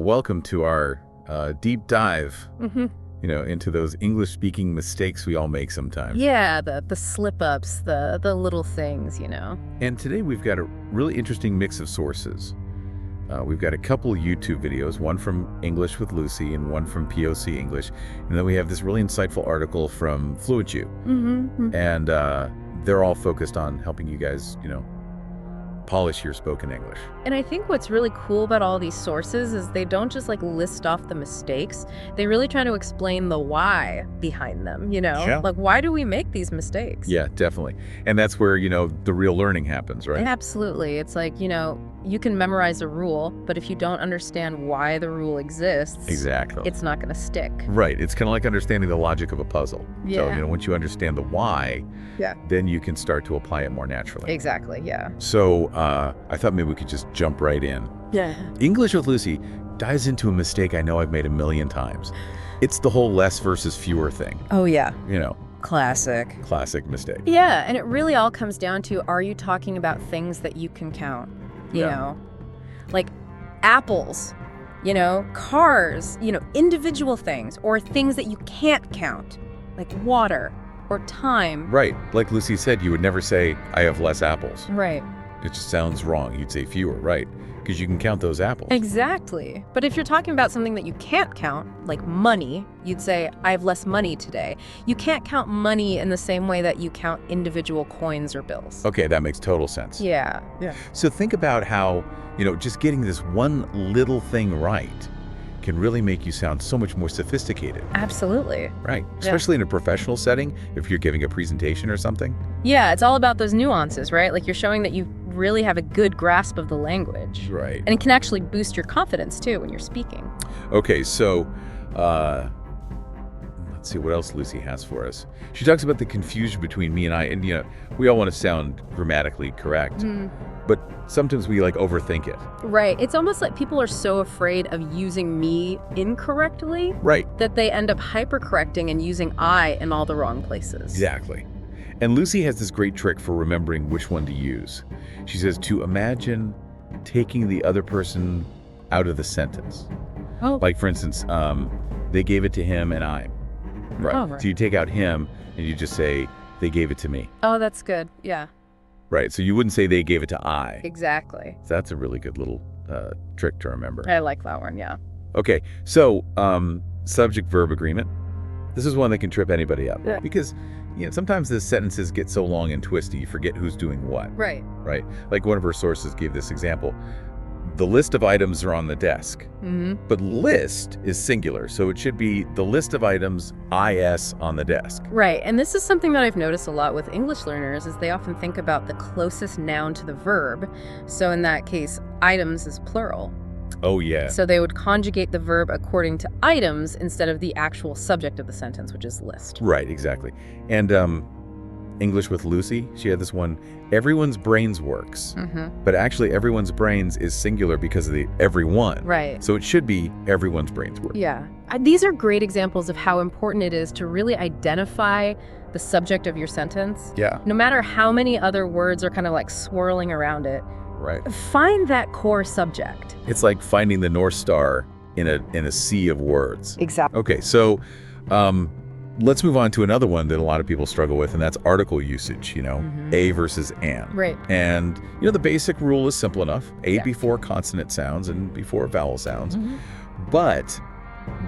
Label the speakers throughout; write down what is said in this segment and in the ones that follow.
Speaker 1: welcome to our deep dive, into those English-speaking mistakes we all make sometimes.
Speaker 2: Yeah, the slip-ups, the little things.
Speaker 1: And today we've got a really interesting mix of sources. We've got a couple YouTube videos, one from English with Lucy and one from POC English. And then we have this really insightful article from FluentU. And they're all focused on helping you guys, polish your spoken English.
Speaker 2: And I think what's really cool about all these sources is they don't just list off the mistakes. They really try to explain the why behind them,
Speaker 1: Yeah.
Speaker 2: Like, why do we make these mistakes?
Speaker 1: Yeah, definitely. And that's where, the real learning happens, right?
Speaker 2: Absolutely. It's like, you can memorize a rule, but if you don't understand why the rule exists,
Speaker 1: Exactly.
Speaker 2: it's not going to stick.
Speaker 1: Right. It's kind of like understanding the logic of a puzzle.
Speaker 2: Yeah.
Speaker 1: So, once you understand the why, then you can start to apply it more naturally.
Speaker 2: Exactly, yeah.
Speaker 1: So I thought maybe we could just jump right in.
Speaker 2: Yeah.
Speaker 1: English with Lucy dives into a mistake I know I've made a million times. It's the whole less versus fewer thing.
Speaker 2: Oh, yeah.
Speaker 1: Classic mistake.
Speaker 2: Yeah, and it really all comes down to, are you talking about things that you can count? You know, like apples, cars, individual things, or things that you can't count, like water or time.
Speaker 1: Right. Like Lucy said, you would never say, I have less apples.
Speaker 2: Right.
Speaker 1: It just sounds wrong. You'd say fewer, right? Because you can count those apples.
Speaker 2: Exactly. But if you're talking about something that you can't count, like money, you'd say, I have less money today. You can't count money in the same way that you count individual coins or bills.
Speaker 1: Okay, that makes total sense.
Speaker 2: Yeah.
Speaker 1: So think about how, just getting this one little thing right can really make you sound so much more sophisticated.
Speaker 2: Absolutely.
Speaker 1: Right. Especially in a professional setting, if you're giving a presentation or something.
Speaker 2: Yeah, it's all about those nuances, right? Like, you're showing that you really have a good grasp of the language.
Speaker 1: Right.
Speaker 2: And it can actually boost your confidence, too, when you're speaking.
Speaker 1: Okay, so let's see what else Lucy has for us. She talks about the confusion between me and I, and we all want to sound grammatically correct, but sometimes we overthink it.
Speaker 2: Right. It's almost like people are so afraid of using me incorrectly,
Speaker 1: right,
Speaker 2: that they end up hypercorrecting and using I in all the wrong places.
Speaker 1: Exactly. And Lucy has this great trick for remembering which one to use. She says to imagine taking the other person out of the sentence.
Speaker 2: Oh.
Speaker 1: Like, for instance, they gave it to him and I. Right.
Speaker 2: Oh, right.
Speaker 1: So you take out him and you just say, they gave it to me.
Speaker 2: Oh, that's good. Yeah.
Speaker 1: Right. So you wouldn't say they gave it to I.
Speaker 2: Exactly.
Speaker 1: So that's a really good little trick to remember.
Speaker 2: I like that one, yeah.
Speaker 1: Okay. So subject-verb agreement. This is one that can trip anybody up.
Speaker 2: Yeah.
Speaker 1: Because sometimes the sentences get so long and twisty, you forget who's doing what.
Speaker 2: Right.
Speaker 1: Right? Like one of her sources gave this example. The list of items are on the desk, but list is singular, so it should be the list of items IS on the desk.
Speaker 2: Right, and this is something that I've noticed a lot with English learners is they often think about the closest noun to the verb. So in that case, items is plural.
Speaker 1: Oh, yeah.
Speaker 2: So they would conjugate the verb according to items instead of the actual subject of the sentence, which is list.
Speaker 1: Right, exactly. And English with Lucy, she had this one, everyone's brains works. But actually everyone's brains is singular because of the everyone.
Speaker 2: Right.
Speaker 1: So it should be everyone's brains work.
Speaker 2: Yeah. These are great examples of how important it is to really identify the subject of your sentence.
Speaker 1: Yeah.
Speaker 2: No matter how many other words are kind of swirling around it.
Speaker 1: Right.
Speaker 2: Find that core subject.
Speaker 1: It's like finding the North Star in a sea of words.
Speaker 2: Exactly.
Speaker 1: Okay, so let's move on to another one that a lot of people struggle with, and that's article usage, a versus an.
Speaker 2: Right.
Speaker 1: And, the basic rule is simple enough. A before consonant sounds and before vowel sounds. But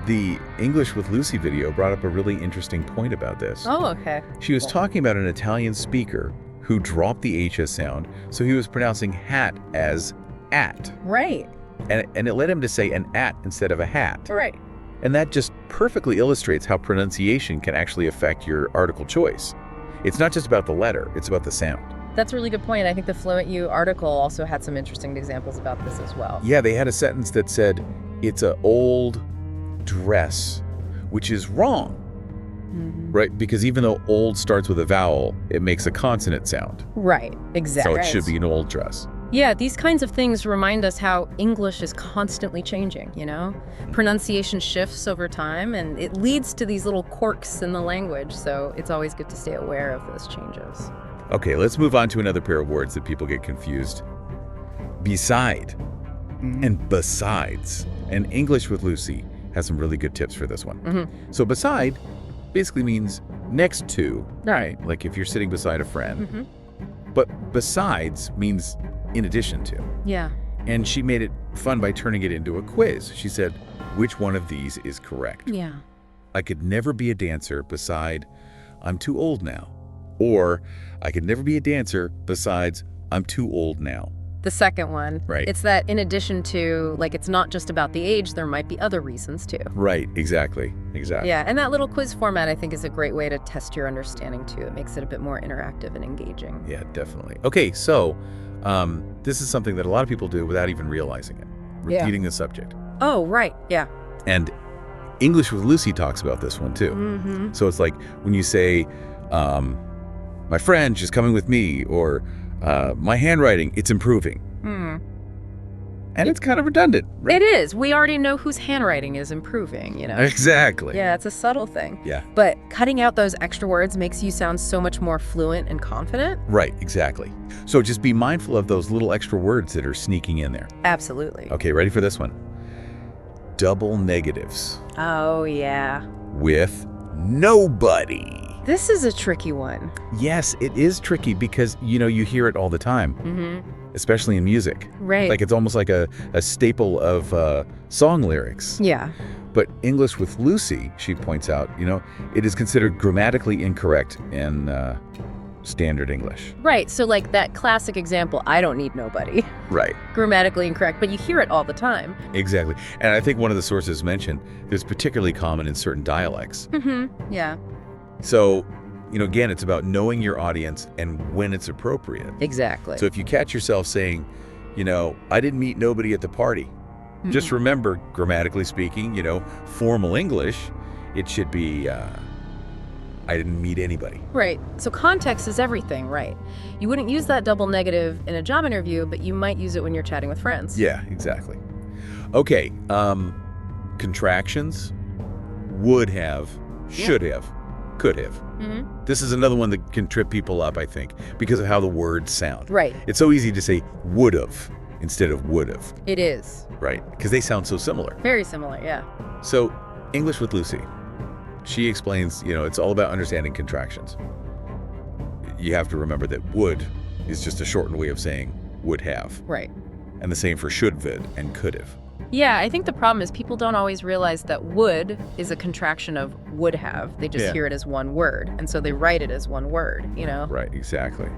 Speaker 1: the English with Lucy video brought up a really interesting point about this.
Speaker 2: Oh, okay.
Speaker 1: She was talking about an Italian speaker who dropped the HS sound, so he was pronouncing hat as at.
Speaker 2: Right.
Speaker 1: And it led him to say an at instead of a hat.
Speaker 2: Right.
Speaker 1: And that just perfectly illustrates how pronunciation can actually affect your article choice. It's not just about the letter, it's about the sound.
Speaker 2: That's a really good point. I think the Fluent U article also had some interesting examples about this as well.
Speaker 1: Yeah, they had a sentence that said, it's an old dress, which is wrong. Right? Because even though old starts with a vowel, it makes a consonant sound.
Speaker 2: Right, exactly.
Speaker 1: So it should be an old dress.
Speaker 2: Yeah, these kinds of things remind us how English is constantly changing, Pronunciation shifts over time, and it leads to these little quirks in the language, so it's always good to stay aware of those changes.
Speaker 1: Okay, let's move on to another pair of words that people get confused. Beside and besides. And English with Lucy has some really good tips for this one.
Speaker 2: Mm-hmm.
Speaker 1: So beside basically means next to, right? Like if you're sitting beside a friend.
Speaker 2: Mm-hmm.
Speaker 1: But besides means in addition to.
Speaker 2: Yeah.
Speaker 1: And she made it fun by turning it into a quiz. She said, which one of these is correct?
Speaker 2: Yeah.
Speaker 1: I could never be a dancer beside I'm too old now. Or I could never be a dancer besides I'm too old now.
Speaker 2: The second one.
Speaker 1: Right.
Speaker 2: It's that in addition to, like, it's not just about the age, there might be other reasons too.
Speaker 1: Right, exactly.
Speaker 2: Yeah, and that little quiz format, I think, is a great way to test your understanding too. It makes it a bit more interactive and engaging.
Speaker 1: Yeah, definitely. Okay, so this is something that a lot of people do without even realizing it. Repeating the subject.
Speaker 2: Oh, right, yeah.
Speaker 1: And English with Lucy talks about this one too.
Speaker 2: Mm-hmm.
Speaker 1: So it's like when you say, my friend is coming with me, or my handwriting, it's improving. And it's kind of redundant. Right?
Speaker 2: It is. We already know whose handwriting is improving, you know?
Speaker 1: Exactly.
Speaker 2: Yeah, it's a subtle thing.
Speaker 1: Yeah.
Speaker 2: But cutting out those extra words makes you sound so much more fluent and confident.
Speaker 1: Right, exactly. So just be mindful of those little extra words that are sneaking in there.
Speaker 2: Absolutely.
Speaker 1: Okay, ready for this one? Double negatives.
Speaker 2: Oh, yeah.
Speaker 1: With nobody.
Speaker 2: This is a tricky one.
Speaker 1: Yes, it is tricky because, you hear it all the time, especially in music.
Speaker 2: Right.
Speaker 1: Like it's almost like a staple of song lyrics.
Speaker 2: Yeah.
Speaker 1: But English with Lucy, she points out, it is considered grammatically incorrect in standard English.
Speaker 2: Right. So like that classic example, I don't need nobody.
Speaker 1: Right.
Speaker 2: Grammatically incorrect, but you hear it all the time.
Speaker 1: Exactly. And I think one of the sources mentioned this is particularly common in certain dialects.
Speaker 2: Yeah.
Speaker 1: So, again, it's about knowing your audience and when it's appropriate.
Speaker 2: Exactly.
Speaker 1: So if you catch yourself saying, I didn't meet nobody at the party, just remember, grammatically speaking, formal English, it should be, I didn't meet anybody.
Speaker 2: Right. So context is everything, right? You wouldn't use that double negative in a job interview, but you might use it when you're chatting with friends.
Speaker 1: Yeah, exactly. Okay, contractions, would have, should have, could have. This is another one that can trip people up, I think, because of how the words sound.
Speaker 2: Right.
Speaker 1: It's so easy to say would have instead of would have.
Speaker 2: It is.
Speaker 1: Right, because they sound so similar.
Speaker 2: Very similar, yeah.
Speaker 1: So, English with Lucy. She explains, it's all about understanding contractions. You have to remember that would is just a shortened way of saying would have.
Speaker 2: Right.
Speaker 1: And the same for should have and could have.
Speaker 2: Yeah, I think the problem is people don't always realize that would is a contraction of would have. They just hear it as one word, and so they write it as one word,
Speaker 1: Right, exactly.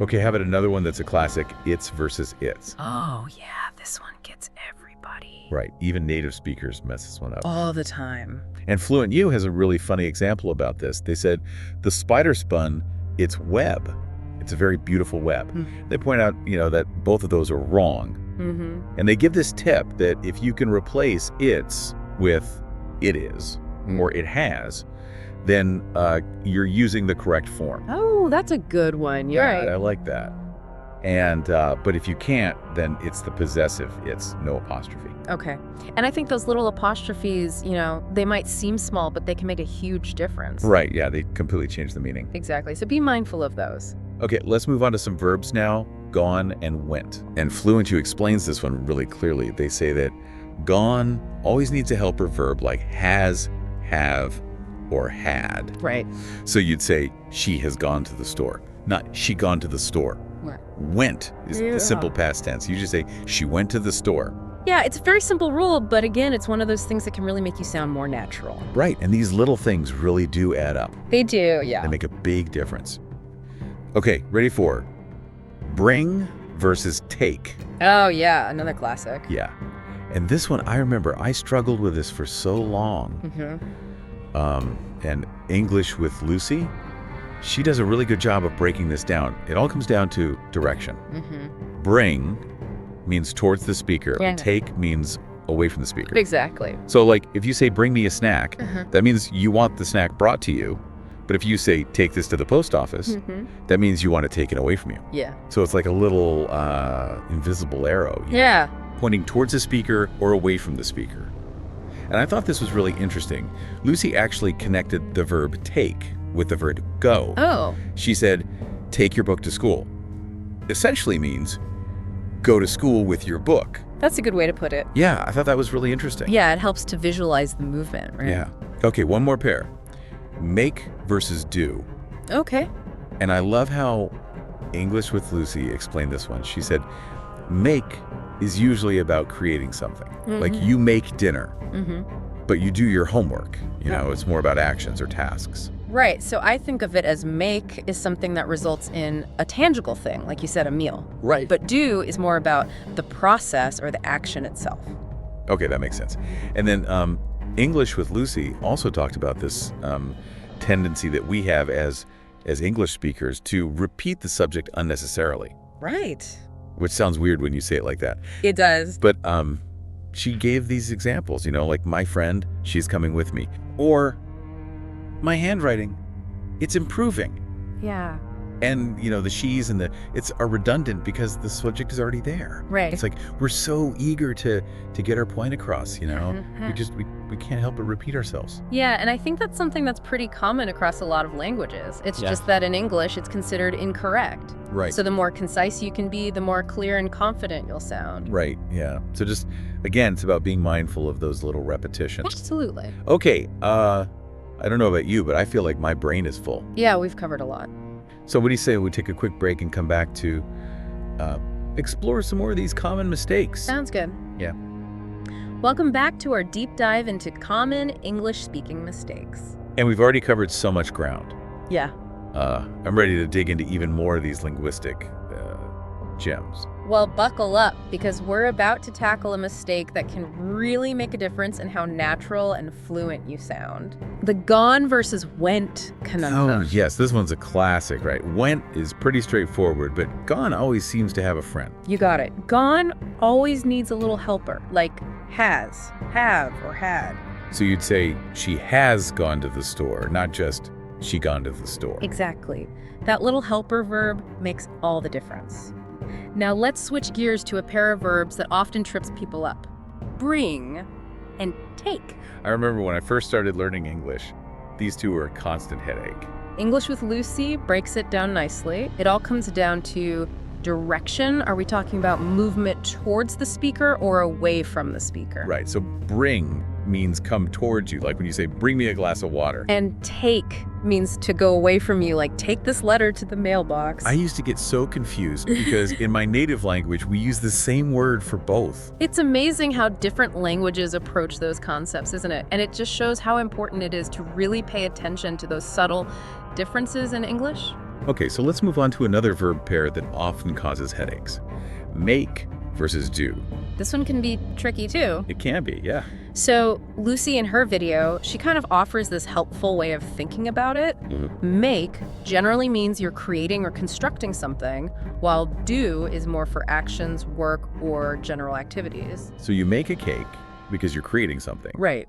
Speaker 1: Okay, how about another one that's a classic, it's versus its?
Speaker 2: Oh, yeah, this one gets everybody.
Speaker 1: Right, even native speakers mess this one up.
Speaker 2: All the time.
Speaker 1: And Fluent U has a really funny example about this. They said, the spider spun its web. It's a very beautiful web. They point out, that both of those are wrong. And they give this tip that if you can replace its with it is or it has, then you're using the correct form.
Speaker 2: Oh, that's a good one. You're right.
Speaker 1: I like that. And but if you can't, then it's the possessive. It's no apostrophe.
Speaker 2: Okay. And I think those little apostrophes, they might seem small, but they can make a huge difference.
Speaker 1: Right. Yeah, they completely change the meaning.
Speaker 2: Exactly. So be mindful of those.
Speaker 1: Okay, let's move on to some verbs now. Gone and went. And Fluent U explains this one really clearly. They say that gone always needs a helper verb like has, have, or had.
Speaker 2: Right.
Speaker 1: So you'd say she has gone to the store, not she gone to the store.
Speaker 2: Right.
Speaker 1: Went is the simple past tense. You just say she went to the store.
Speaker 2: Yeah, it's a very simple rule, but again, it's one of those things that can really make you sound more natural.
Speaker 1: Right, and these little things really do add up.
Speaker 2: They do, yeah.
Speaker 1: They make a big difference. Okay, ready for bring versus take.
Speaker 2: Oh, yeah, another classic.
Speaker 1: Yeah. And this one, I remember I struggled with this for so long. And English with Lucy, she does a really good job of breaking this down. It all comes down to direction. Bring means towards the speaker.
Speaker 2: Yeah.
Speaker 1: Take means away from the speaker.
Speaker 2: Exactly.
Speaker 1: So like if you say bring me a snack, that means you want the snack brought to you. But if you say take this to the post office, that means you want to take it away from you.
Speaker 2: Yeah.
Speaker 1: So it's like a little invisible arrow.
Speaker 2: Yeah.
Speaker 1: Pointing towards the speaker or away from the speaker. And I thought this was really interesting. Lucy actually connected the verb take with the verb go.
Speaker 2: Oh.
Speaker 1: She said, take your book to school. Essentially means go to school with your book.
Speaker 2: That's a good way to put it.
Speaker 1: Yeah, I thought that was really interesting.
Speaker 2: Yeah, it helps to visualize the movement, right?
Speaker 1: Yeah. Okay, one more pair. Make versus do.
Speaker 2: Okay.
Speaker 1: And I love how English with Lucy explained this one. She said, make is usually about creating something. Like you make dinner, but you do your homework. You know, it's more about actions or tasks.
Speaker 2: Right. So I think of it as make is something that results in a tangible thing, like you said, a meal.
Speaker 1: Right.
Speaker 2: But do is more about the process or the action itself.
Speaker 1: Okay, that makes sense. And then English with Lucy also talked about this tendency that we have as English speakers to repeat the subject unnecessarily.
Speaker 2: Right.
Speaker 1: Which sounds weird when you say it like that.
Speaker 2: It does.
Speaker 1: But she gave these examples, you know, like my friend, she's coming with me. Or my handwriting, it's improving.
Speaker 2: Yeah.
Speaker 1: And, you know, the she's and the it's are redundant because the subject is already there.
Speaker 2: Right.
Speaker 1: It's like we're so eager to get our point across, you know. We can't help but repeat ourselves.
Speaker 2: Yeah, and I think that's something that's pretty common across a lot of languages. It's just that in English, it's considered incorrect.
Speaker 1: Right.
Speaker 2: So the more concise you can be, the more clear and confident you'll sound.
Speaker 1: Right, yeah. So just, again, it's about being mindful of those little repetitions.
Speaker 2: Absolutely.
Speaker 1: Okay, I don't know about you, but I feel like my brain is full.
Speaker 2: Yeah, we've covered a lot.
Speaker 1: So what do you say we take a quick break and come back to explore some more of these common mistakes?
Speaker 2: Sounds good.
Speaker 1: Yeah.
Speaker 2: Welcome back to our deep dive into common English-speaking mistakes.
Speaker 1: And we've already covered so much ground.
Speaker 2: Yeah.
Speaker 1: I'm ready to dig into even more of these linguistic gems.
Speaker 2: Well, buckle up, because we're about to tackle a mistake that can really make a difference in how natural and fluent you sound. The gone versus went conundrum.
Speaker 1: Oh, yes, this one's a classic, right? Went is pretty straightforward, but gone always seems to have a friend.
Speaker 2: You got it. Gone always needs a little helper, like has, have, or had.
Speaker 1: So you'd say she has gone to the store, not just she gone to the store.
Speaker 2: Exactly. That little helper verb makes all the difference. Now let's switch gears to a pair of verbs that often trips people up. Bring and take.
Speaker 1: I remember when I first started learning English, these two were a constant headache.
Speaker 2: English with Lucy breaks it down nicely. It all comes down to direction. Are we talking about movement towards the speaker or away from the speaker?
Speaker 1: Right, so bring means come towards you, like when you say, bring me a glass of water.
Speaker 2: And take means to go away from you, like take this letter to the mailbox.
Speaker 1: I used to get so confused because in my native language, we use the same word for both.
Speaker 2: It's amazing how different languages approach those concepts, isn't it? And it just shows how important it is to really pay attention to those subtle differences in English.
Speaker 1: Okay, so let's move on to another verb pair that often causes headaches. Make versus do.
Speaker 2: This one can be tricky too.
Speaker 1: It can be, yeah.
Speaker 2: So Lucy in her video, she kind of offers this helpful way of thinking about it. Make generally means you're creating or constructing something, while do is more for actions, work, or general activities.
Speaker 1: So you make a cake because you're creating something.
Speaker 2: Right.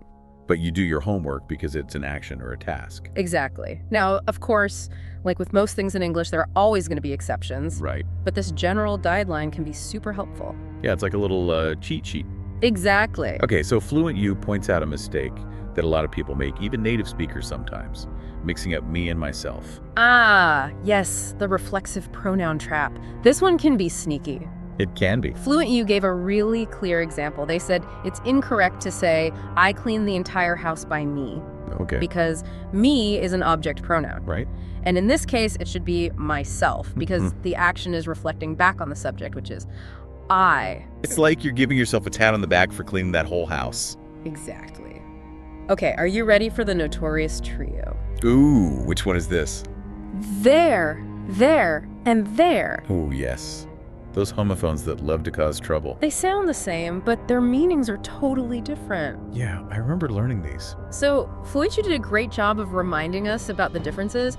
Speaker 1: But you do your homework because it's an action or a task.
Speaker 2: Exactly. Now, of course, like with most things in English, there are always going to be exceptions.
Speaker 1: Right.
Speaker 2: But this general guideline can be super helpful.
Speaker 1: Yeah, it's like a little cheat sheet.
Speaker 2: Exactly.
Speaker 1: Okay, so Fluent You points out a mistake that a lot of people make, even native speakers sometimes, mixing up me and myself.
Speaker 2: Ah, yes, the reflexive pronoun trap. This one can be sneaky.
Speaker 1: It can be.
Speaker 2: Fluent You gave a really clear example. They said it's incorrect to say, I clean the entire house by me.
Speaker 1: Okay.
Speaker 2: Because me is an object pronoun.
Speaker 1: Right.
Speaker 2: And in this case, it should be myself, because the action is reflecting back on the subject, which is I.
Speaker 1: It's like you're giving yourself a pat on the back for cleaning that whole house.
Speaker 2: Exactly. Okay, are you ready for the notorious trio?
Speaker 1: Ooh, which one is this?
Speaker 2: There, and there.
Speaker 1: Oh, yes. Those homophones that love to cause trouble.
Speaker 2: They sound the same, but their meanings are totally different.
Speaker 1: Yeah, I remember learning these.
Speaker 2: So, Fluichu did a great job of reminding us about the differences.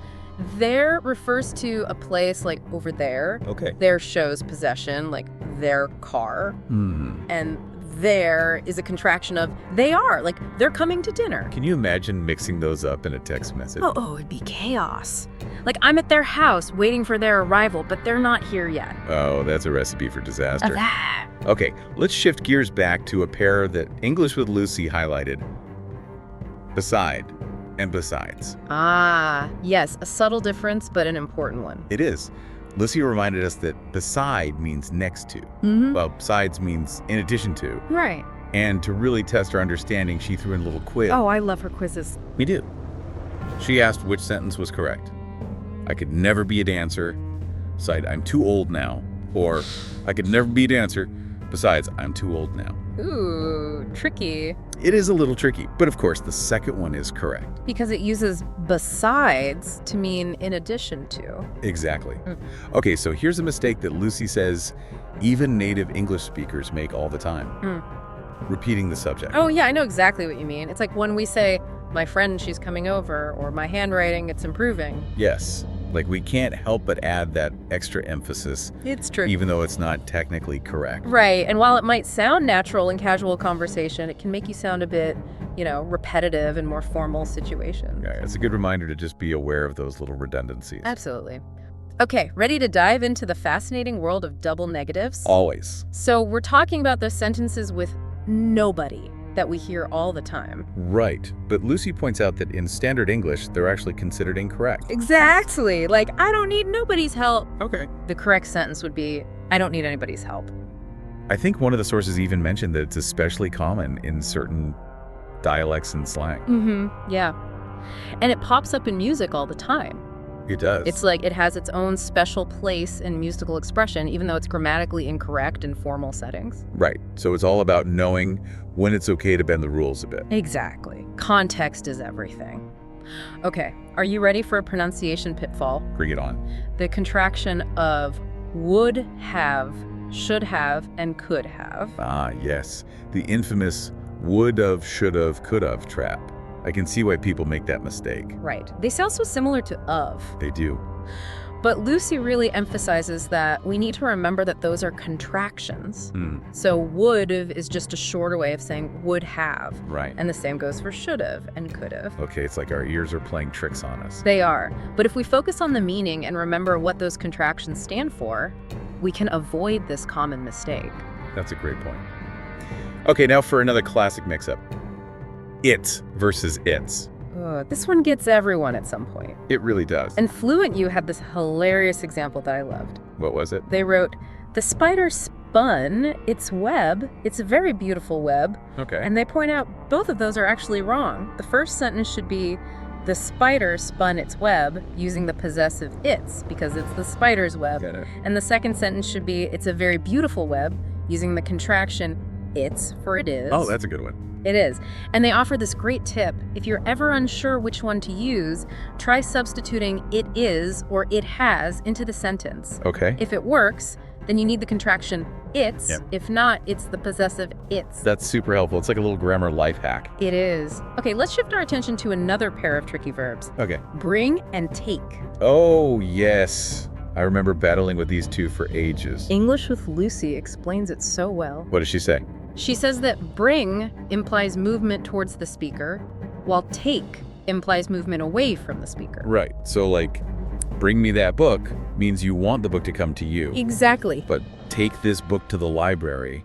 Speaker 2: There refers to a place like over there.
Speaker 1: Okay.
Speaker 2: There shows possession, like their car. And there is a contraction of they are, like they're coming to dinner.
Speaker 1: Can you imagine mixing those up in a text message?
Speaker 2: Oh, it'd be chaos. Like I'm at their house waiting for their arrival, but they're not here yet.
Speaker 1: Oh, that's a recipe for disaster. Okay, let's shift gears back to a pair that English with Lucy highlighted. Beside and besides.
Speaker 2: Ah, yes, a subtle difference, but an important one.
Speaker 1: It is. Lucy reminded us that beside means next to.
Speaker 2: Mm-hmm.
Speaker 1: Well, besides means in addition to.
Speaker 2: Right.
Speaker 1: And to really test our understanding, she threw in a little quiz.
Speaker 2: Oh, I love her quizzes.
Speaker 1: Me too. She asked which sentence was correct. I could never be a dancer. Besides, I'm too old now. Or, I could never be a dancer. Besides, I'm too old now.
Speaker 2: Ooh, tricky.
Speaker 1: It is a little tricky, but of course, the second one is correct.
Speaker 2: Because it uses besides to mean in addition to.
Speaker 1: Exactly. Okay, so here's a mistake that Lucy says even native English speakers make all the time. Repeating the subject.
Speaker 2: Oh, yeah, I know exactly what you mean. It's like when we say, my friend, she's coming over, or my handwriting, it's improving.
Speaker 1: Yes. Like, we can't help but add that extra emphasis,
Speaker 2: It's true.
Speaker 1: even though it's not technically correct.
Speaker 2: Right, and while it might sound natural in casual conversation, it can make you sound a bit, repetitive in more formal situations.
Speaker 1: Yeah, it's a good reminder to just be aware of those little redundancies.
Speaker 2: Absolutely. Okay, ready to dive into the fascinating world of double negatives?
Speaker 1: Always.
Speaker 2: So we're talking about those sentences with nobody that we hear all the time.
Speaker 1: Right. But Lucy points out that in standard English, they're actually considered incorrect.
Speaker 2: Exactly. Like, I don't need nobody's help.
Speaker 1: Okay.
Speaker 2: The correct sentence would be, I don't need anybody's help.
Speaker 1: I think one of the sources even mentioned that it's especially common in certain dialects and slang.
Speaker 2: Mm-hmm. Yeah. And it pops up in music all the time.
Speaker 1: It does.
Speaker 2: It's like it has its own special place in musical expression, even though it's grammatically incorrect in formal settings.
Speaker 1: Right. So it's all about knowing when it's okay to bend the rules a bit.
Speaker 2: Exactly. Context is everything. Okay, are you ready for a pronunciation pitfall?
Speaker 1: Bring it on.
Speaker 2: The contraction of would have, should have, and could have.
Speaker 1: Ah, yes. The infamous would have, should have, could have trap. I can see why people make that mistake.
Speaker 2: Right. They sound so similar to of.
Speaker 1: They do.
Speaker 2: But Lucy really emphasizes that we need to remember that those are contractions. So would have is just a shorter way of saying would have.
Speaker 1: Right.
Speaker 2: And the same goes for should have and could have.
Speaker 1: Okay, it's like our ears are playing tricks on us.
Speaker 2: They are. But if we focus on the meaning and remember what those contractions stand for, we can avoid this common mistake.
Speaker 1: That's a great point. Okay, now for another classic mix-up. It versus its.
Speaker 2: This one gets everyone at some point.
Speaker 1: It really does.
Speaker 2: And Fluent U had this hilarious example that I loved.
Speaker 1: What was it?
Speaker 2: They wrote, the spider spun its web. It's a very beautiful web.
Speaker 1: Okay.
Speaker 2: And they point out both of those are actually wrong. The first sentence should be, the spider spun its web, using the possessive its, because it's the spider's web.
Speaker 1: Get it.
Speaker 2: And the second sentence should be, it's a very beautiful web, using the contraction its for it is.
Speaker 1: Oh, that's a good one.
Speaker 2: It is. And they offer this great tip. If you're ever unsure which one to use, try substituting it is or it has into the sentence.
Speaker 1: Okay.
Speaker 2: If it works, then you need the contraction its.
Speaker 1: Yep.
Speaker 2: If not, it's the possessive its.
Speaker 1: That's super helpful. It's like a little grammar life hack.
Speaker 2: It is. Okay, let's shift our attention to another pair of tricky verbs.
Speaker 1: Okay.
Speaker 2: Bring and take.
Speaker 1: Oh, yes. I remember battling with these two for ages.
Speaker 2: English with Lucy explains it so well.
Speaker 1: What does she say?
Speaker 2: She says that bring implies movement towards the speaker, while take implies movement away from the speaker.
Speaker 1: Right. So, like, bring me that book means you want the book to come to you.
Speaker 2: Exactly.
Speaker 1: But take this book to the library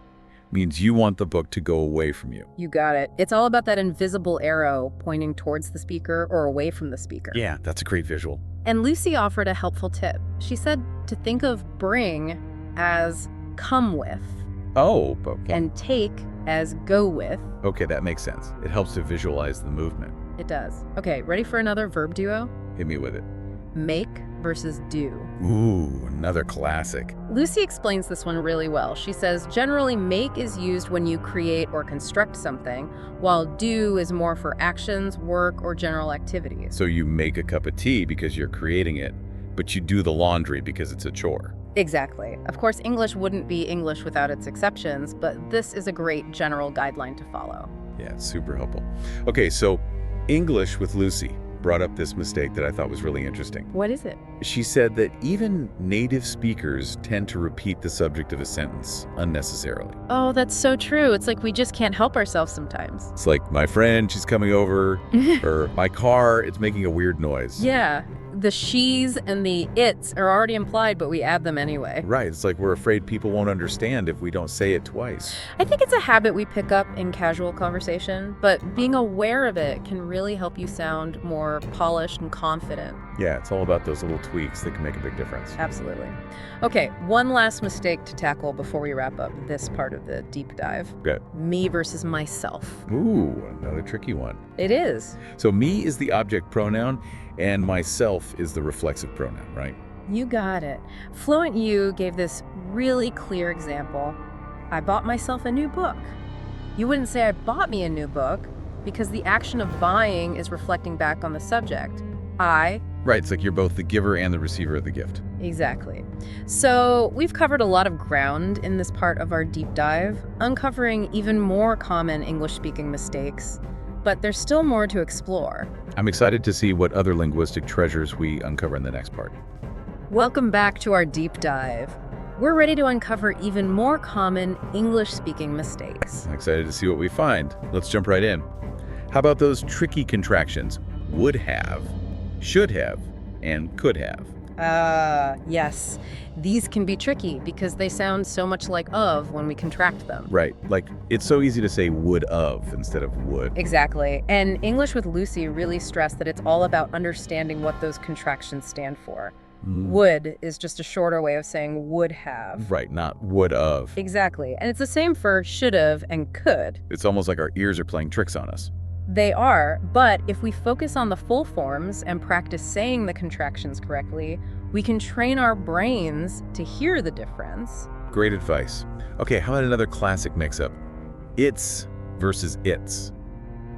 Speaker 1: means you want the book to go away from you.
Speaker 2: You got it. It's all about that invisible arrow pointing towards the speaker or away from the speaker.
Speaker 1: Yeah, that's a great visual.
Speaker 2: And Lucy offered a helpful tip. She said to think of bring as come with.
Speaker 1: Oh, okay.
Speaker 2: And take as go with.
Speaker 1: Okay, that makes sense. It helps to visualize the movement.
Speaker 2: It does. Okay, ready for another verb duo?
Speaker 1: Hit me with it.
Speaker 2: Make versus do.
Speaker 1: Ooh, another classic.
Speaker 2: Lucy explains this one really well. She says, generally make is used when you create or construct something, while do is more for actions, work, or general activities.
Speaker 1: So you make a cup of tea because you're creating it, but you do the laundry because it's a chore.
Speaker 2: Exactly. Of course, English wouldn't be English without its exceptions, but this is a great general guideline to follow.
Speaker 1: Yeah, it's super helpful. Okay, so English with Lucy brought up this mistake that I thought was really interesting.
Speaker 2: What is it?
Speaker 1: She said that even native speakers tend to repeat the subject of a sentence unnecessarily.
Speaker 2: Oh, that's so true. It's like we just can't help ourselves sometimes.
Speaker 1: It's like, my friend, she's coming over, or my car, it's making a weird noise.
Speaker 2: Yeah. the she's and the it's are already implied, but we add them anyway.
Speaker 1: Right. It's like we're afraid people won't understand if we don't say it twice.
Speaker 2: I think it's a habit we pick up in casual conversation, but being aware of it can really help you sound more polished and confident.
Speaker 1: Yeah, it's all about those little tweaks that can make a big difference.
Speaker 2: Absolutely. Okay, one last mistake to tackle before we wrap up this part of the deep dive.
Speaker 1: Good.
Speaker 2: Me versus myself.
Speaker 1: Ooh, another tricky one.
Speaker 2: It is.
Speaker 1: So me is the object pronoun, and myself is the reflexive pronoun, right?
Speaker 2: You got it. Fluent You gave this really clear example. I bought myself a new book. You wouldn't say I bought me a new book because the action of buying is reflecting back on the subject.
Speaker 1: Right, it's like you're both the giver and the receiver of the gift.
Speaker 2: Exactly. So we've covered a lot of ground in this part of our deep dive, uncovering even more common English-speaking mistakes. But there's still more to explore.
Speaker 1: I'm excited to see what other linguistic treasures we uncover in the next part.
Speaker 2: Welcome back to our deep dive. We're ready to uncover even more common English-speaking mistakes.
Speaker 1: I'm excited to see what we find. Let's jump right in. How about those tricky contractions? Would have, should have, and could have.
Speaker 2: Yes. These can be tricky because they sound so much like of when we contract them.
Speaker 1: Right, like it's so easy to say would of instead of would.
Speaker 2: Exactly. And English with Lucy really stressed that it's all about understanding what those contractions stand for. Would is just a shorter way of saying would have.
Speaker 1: Right, not would of.
Speaker 2: Exactly. And it's the same for should have and could.
Speaker 1: It's almost like our ears are playing tricks on us.
Speaker 2: They are, but if we focus on the full forms and practice saying the contractions correctly, we can train our brains to hear the difference.
Speaker 1: Great advice. Okay, how about another classic mix-up? It's versus its.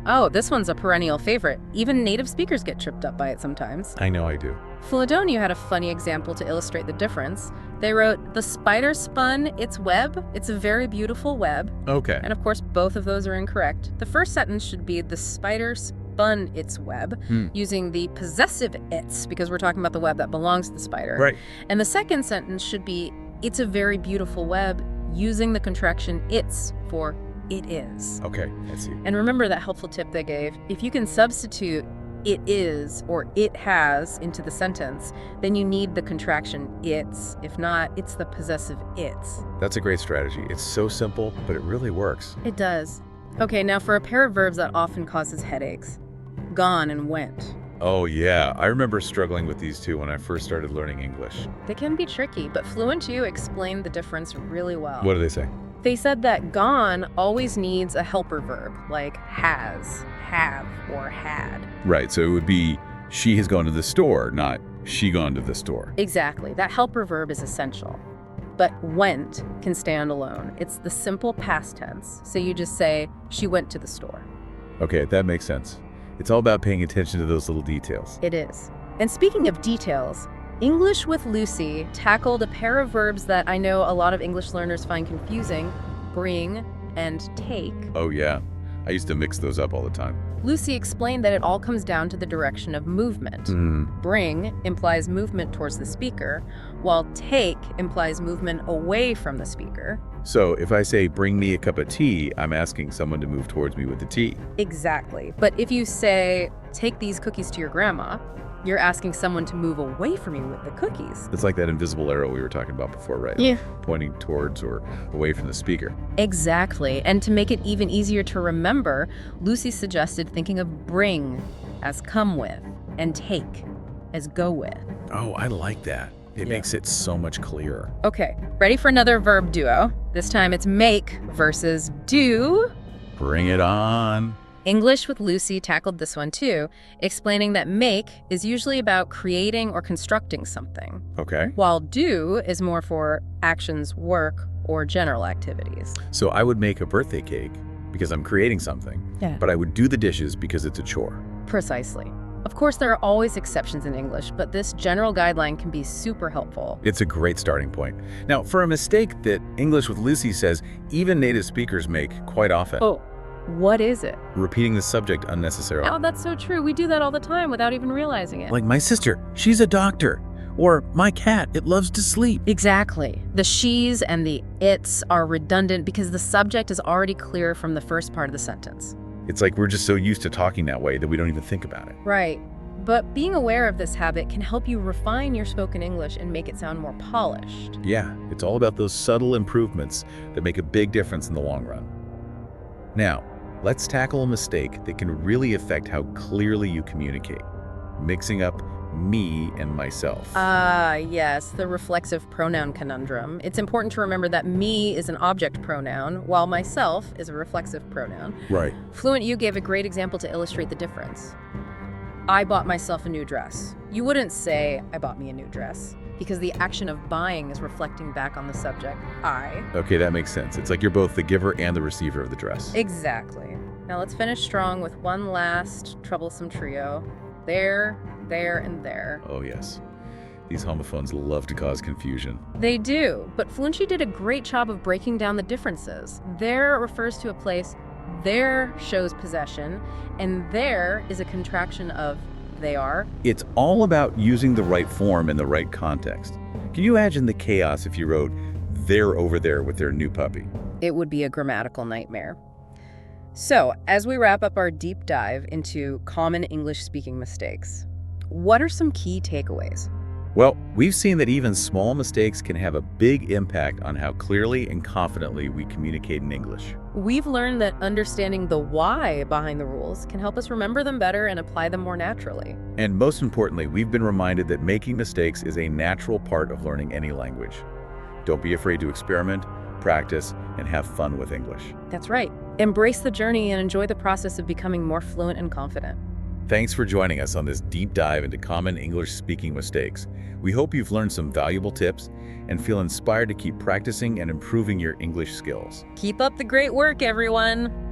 Speaker 2: Oh, this one's a perennial favorite. Even native speakers get tripped up by it sometimes.
Speaker 1: I know I do.
Speaker 2: Philadelphia had a funny example to illustrate the difference. They wrote, "The spider spun its web. It's a very beautiful web."
Speaker 1: Okay.
Speaker 2: And of course, both of those are incorrect. The first sentence should be, "The spider spun its web," using the possessive its, because we're talking about the web that belongs to the spider.
Speaker 1: Right.
Speaker 2: And the second sentence should be, "It's a very beautiful web," using the contraction its for it is.
Speaker 1: Okay, I see.
Speaker 2: And remember that helpful tip they gave. If you can substitute it is or it has into the sentence, then you need the contraction its. If not, it's the possessive its.
Speaker 1: That's a great strategy. It's so simple, but it really works.
Speaker 2: It does. Okay, now for a pair of verbs that often causes headaches. Gone and went.
Speaker 1: Oh yeah, I remember struggling with these two when I first started learning English.
Speaker 2: They can be tricky, but Fluent You explained the difference really well.
Speaker 1: What do they say?
Speaker 2: They said that gone always needs a helper verb, like has, have, or had.
Speaker 1: Right, so it would be she has gone to the store, not she gone to the store.
Speaker 2: Exactly. That helper verb is essential. But went can stand alone. It's the simple past tense. So you just say, she went to the store.
Speaker 1: Okay, that makes sense. It's all about paying attention to those little details.
Speaker 2: It is. And speaking of details, English with Lucy tackled a pair of verbs that I know a lot of English learners find confusing, bring and take.
Speaker 1: Oh yeah, I used to mix those up all the time.
Speaker 2: Lucy explained that it all comes down to the direction of movement. Bring implies movement towards the speaker, while take implies movement away from the speaker.
Speaker 1: So if I say, bring me a cup of tea, I'm asking someone to move towards me with the tea.
Speaker 2: Exactly. But if you say, take these cookies to your grandma, you're asking someone to move away from you with the cookies.
Speaker 1: It's like that invisible arrow we were talking about before, right?
Speaker 2: Yeah.
Speaker 1: Pointing towards or away from the speaker.
Speaker 2: Exactly. And to make it even easier to remember, Lucy suggested thinking of bring as come with and take as go with.
Speaker 1: Oh, I like that. It makes it so much clearer.
Speaker 2: Okay, ready for another verb duo. This time it's make versus do.
Speaker 1: Bring it on.
Speaker 2: English with Lucy tackled this one too, explaining that make is usually about creating or constructing something,
Speaker 1: Okay.
Speaker 2: while do is more for actions, work, or general activities.
Speaker 1: So I would make a birthday cake because I'm creating something, but I would do the dishes because it's a chore.
Speaker 2: Precisely. Of course, there are always exceptions in English, but this general guideline can be super helpful.
Speaker 1: It's a great starting point. Now, for a mistake that English with Lucy says even native speakers make quite often.
Speaker 2: Oh, what is it?
Speaker 1: Repeating the subject unnecessarily.
Speaker 2: Oh, that's so true. We do that all the time without even realizing it.
Speaker 1: Like my sister, she's a doctor. Or my cat, it loves to sleep.
Speaker 2: Exactly. The she's and the it's are redundant because the subject is already clear from the first part of the sentence.
Speaker 1: It's like we're just so used to talking that way that we don't even think about it.
Speaker 2: Right. But being aware of this habit can help you refine your spoken English and make it sound more polished.
Speaker 1: Yeah, it's all about those subtle improvements that make a big difference in the long run. Now, let's tackle a mistake that can really affect how clearly you communicate. Mixing up me and myself.
Speaker 2: Yes, the reflexive pronoun conundrum. It's important to remember that me is an object pronoun, while myself is a reflexive pronoun.
Speaker 1: Right.
Speaker 2: Fluent You gave a great example to illustrate the difference. I bought myself a new dress. You wouldn't say, I bought me a new dress, because the action of buying is reflecting back on the subject, I.
Speaker 1: Okay, that makes sense. It's like you're both the giver and the receiver of the dress.
Speaker 2: Exactly. Now let's finish strong with one last troublesome trio. There, and there.
Speaker 1: Oh, yes. These homophones love to cause confusion.
Speaker 2: They do, but Fluency did a great job of breaking down the differences. There refers to a place, there shows possession, and there is a contraction of they are.
Speaker 1: It's all about using the right form in the right context. Can you imagine the chaos if you wrote, they're over there with their new puppy?
Speaker 2: It would be a grammatical nightmare. So, as we wrap up our deep dive into common English speaking mistakes, what are some key takeaways?
Speaker 1: Well, we've seen that even small mistakes can have a big impact on how clearly and confidently we communicate in English.
Speaker 2: We've learned that understanding the why behind the rules can help us remember them better and apply them more naturally.
Speaker 1: And most importantly, we've been reminded that making mistakes is a natural part of learning any language. Don't be afraid to experiment, practice, and have fun with English.
Speaker 2: That's right. Embrace the journey and enjoy the process of becoming more fluent and confident.
Speaker 1: Thanks for joining us on this deep dive into common English speaking mistakes. We hope you've learned some valuable tips and feel inspired to keep practicing and improving your English skills.
Speaker 2: Keep up the great work, everyone!